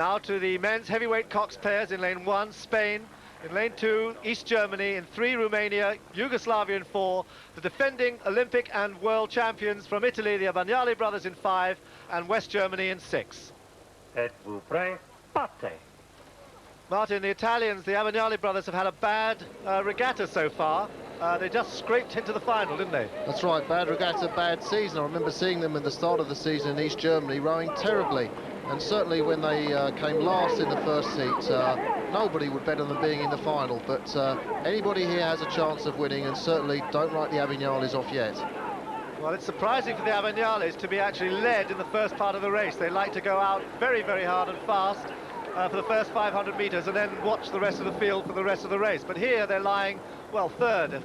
Now to the men's heavyweight coxed pairs in lane 1, Spain. In lane 2, East Germany. In 3, Romania. Yugoslavia in 4. The defending Olympic and world champions from Italy, the Abagnale brothers in 5. And West Germany in 6. Êtes-vous prêts? Partez! Martin, the Italians, the Abagnale brothers, have had a bad regatta so far. They just scraped into the final, didn't they? That's right, bad regatta, bad season. I remember seeing them at the start of the season in East Germany rowing terribly. And certainly when they came last in the first heat, nobody would bet on them being in the final. But anybody here has a chance of winning, and certainly don't write the Abagnales off yet. Well, it's surprising for the Abagnales to be actually led in the first part of the race. They like to go out very, very hard and fast for the first 500 metres and then watch the rest of the field for the rest of the race. But here they're lying, well, third.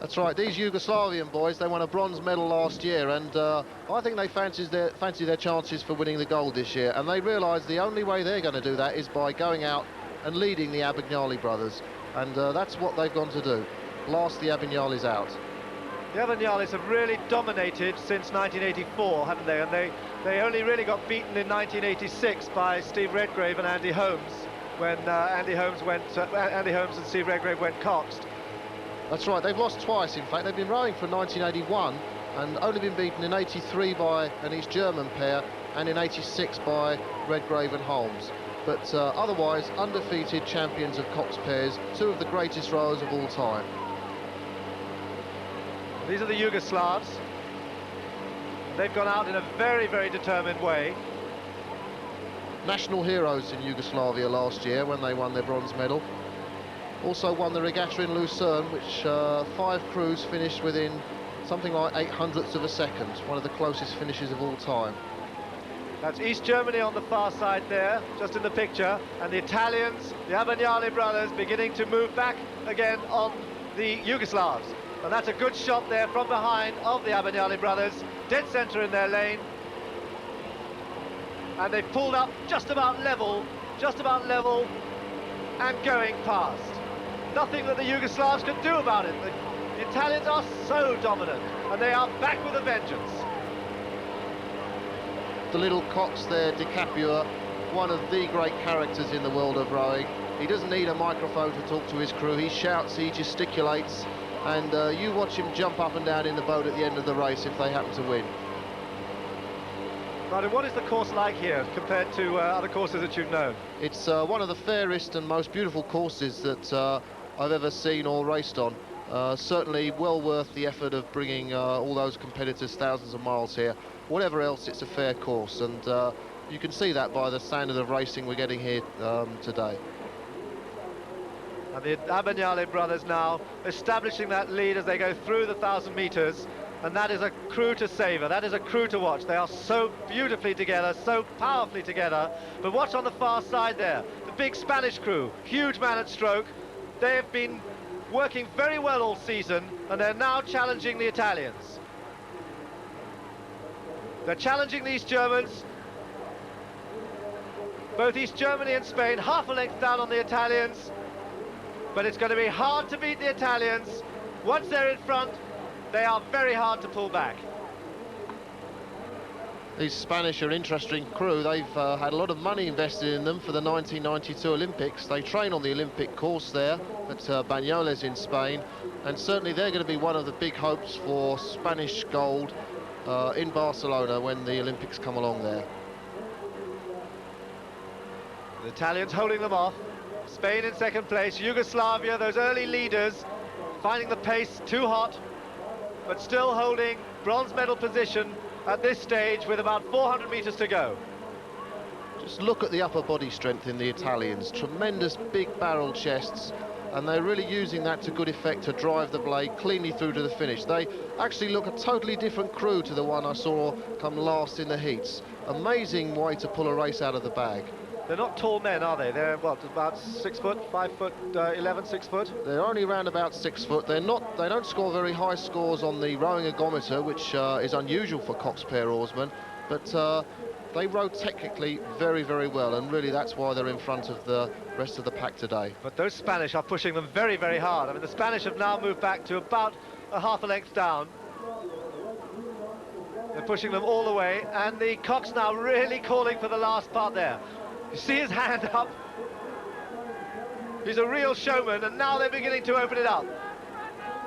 That's right, these Yugoslavian boys, they won a bronze medal last year, and I think they fancy their chances for winning the gold this year, and they realise the only way they're going to do that is by going out and leading the Abagnale brothers, and that's what they've gone to do, blast the Abagnales out. The Abagnales have really dominated since 1984, haven't they? And they only really got beaten in 1986 by Steve Redgrave and Andy Holmes, when Andy Holmes and Steve Redgrave went coxed. That's right, they've lost twice, in fact. They've been rowing from 1981 and only been beaten in 83 by an East German pair and in 86 by Redgrave and Holmes. But otherwise, undefeated champions of coxed pairs, two of the greatest rowers of all time. These are the Yugoslavs. They've gone out in a very, very determined way. National heroes in Yugoslavia last year when they won their bronze medal. Also won the regatta in Lucerne, which 5 crews finished within something like 0.08 of a second, one of the closest finishes of all time. That's East Germany on the far side there, just in the picture, and the Italians, the Abagnale brothers, beginning to move back again on the Yugoslavs. And that's a good shot there from behind of the Abagnale brothers, dead centre in their lane. And they've pulled up just about level, and going past. Nothing that the Yugoslavs could do about it. The Italians are so dominant, and they are back with a vengeance. The little cox there, Di Capua, one of the great characters in the world of rowing. He doesn't need a microphone to talk to his crew. He shouts, he gesticulates, and you watch him jump up and down in the boat at the end of the race if they happen to win. Martin, what is the course like here compared to other courses that you've known? It's one of the fairest and most beautiful courses that I've ever seen or raced on. Certainly well worth the effort of bringing all those competitors thousands of miles here. Whatever else, it's a fair course, and you can see that by the standard of racing we're getting here today. And the Abagnale brothers now establishing that lead as they go through the 1,000 metres, and that is a crew to savour, that is a crew to watch. They are so beautifully together, so powerfully together. But watch on the far side there, the big Spanish crew, huge man at stroke. They have been working very well all season, and they're now challenging the Italians. They're challenging the East Germans. Both East Germany and Spain half a length down on the Italians, but it's going to be hard to beat the Italians. Once they're in front, they are very hard to pull back. These Spanish are an interesting crew. They've had a lot of money invested in them for the 1992 Olympics. They train on the Olympic course there at Banyoles in Spain, and certainly they're going to be one of the big hopes for Spanish gold in Barcelona when the Olympics come along there. The Italians holding them off. Spain in second place. Yugoslavia, those early leaders, finding the pace too hot, but still holding bronze medal position at this stage with about 400 metres to go. Just look at the upper body strength in the Italians. Tremendous big barrel chests, and they're really using that to good effect to drive the blade cleanly through to the finish. They actually look a totally different crew to the one I saw come last in the heats. Amazing way to pull a race out of the bag. They're not tall men, are they? They're, what, about 6 foot, 5 foot, 11, 6 foot? They're only around about 6 foot. They don't score very high scores on the rowing ergometer, which is unusual for coxed pair oarsmen, but they row technically very, very well, and really that's why they're in front of the rest of the pack today. But those Spanish are pushing them very, very hard. I mean, the Spanish have now moved back to about a half a length down. They're pushing them all the way, and the cox now really calling for the last part there. You see his hand up. He's a real showman, and now they're beginning to open it up.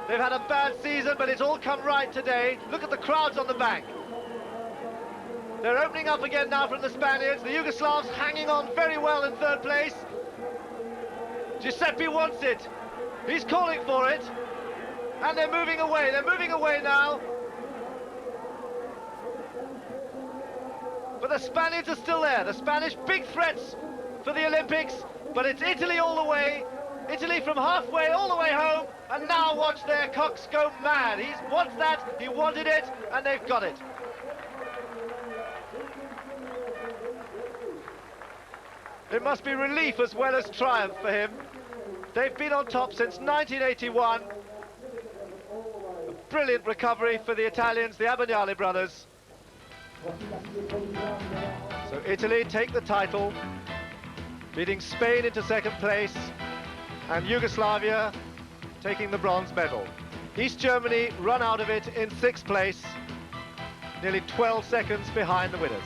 They've had a bad season, but it's all come right today. Look at the crowds on the bank. They're opening up again now from the Spaniards. The Yugoslavs hanging on very well in third place. Giuseppe wants it. He's calling for it. And they're moving away. They're moving away now. But the Spaniards are still there. The Spanish big threats for the Olympics. But it's Italy all the way. Italy from halfway all the way home. And now watch their Cox go mad. He wants that. He wanted it. And they've got it. It must be relief as well as triumph for him. They've been on top since 1981. A brilliant recovery for the Italians, the Abagnale brothers. So Italy take the title, beating Spain into second place, and Yugoslavia taking the bronze medal. East Germany run out of it in sixth place, nearly 12 seconds behind the winners.